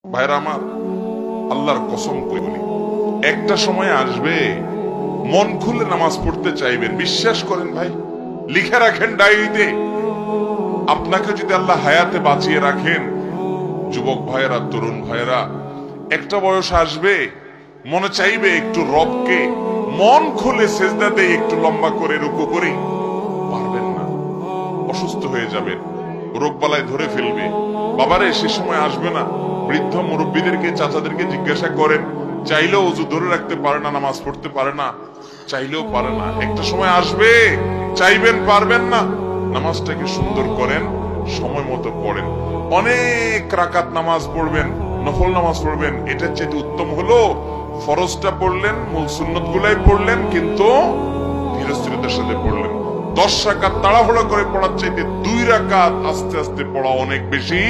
ভাইরা আমার, আল্লাহর কসম করে বলি, একটা সময় আসবে মন খুলে নামাজ পড়তে চাইবেন। বিশ্বাস করেন ভাই, লিখে রাখেন ডায়েরিতে। আপনাকে যদি আল্লাহ হায়াতে বাঁচিয়ে রাখেন, যুবক ভাইয়েরা, তরুণ ভাইয়েরা, একটা বয়স আসবে মনে চাইবে একটু রবকে মন খুলে সেজদা দেই, একটু লম্বা করে রুকু করি। পারবেন না, অসুস্থ হয়ে যাবেন, রোগবালায় ধরে ফেলবে। বাবারে, সে সময় আসবে না? বৃদ্ধ মুরব্বীদেরকে, চাচাদেরকে জিজ্ঞাসা করেন, চাইলেও অজু ধরে রাখতে পারে না, নামাজ পড়তে পারে না, চাইলেও পারে না। একটা সময় আসবে চাইবেন, পারবেন না। নামাজটাকে সুন্দর করেন, সময় মতো পড়েন, অনেক রাকাত নামাজ পড়বেন, নফল নামাজ পড়বেন। এটার চেয়ে উত্তম হলো ফরজটা পড়লেন, মূল সুন্নত গুলাই পড়লেন, কিন্তু ধীরস্থিরতার সাথে পড়লেন। 10 রাকাত তাড়াহুড়া করে পড়ার চাইতে 2 রাকাত আস্তে আস্তে পড়া অনেক বেশি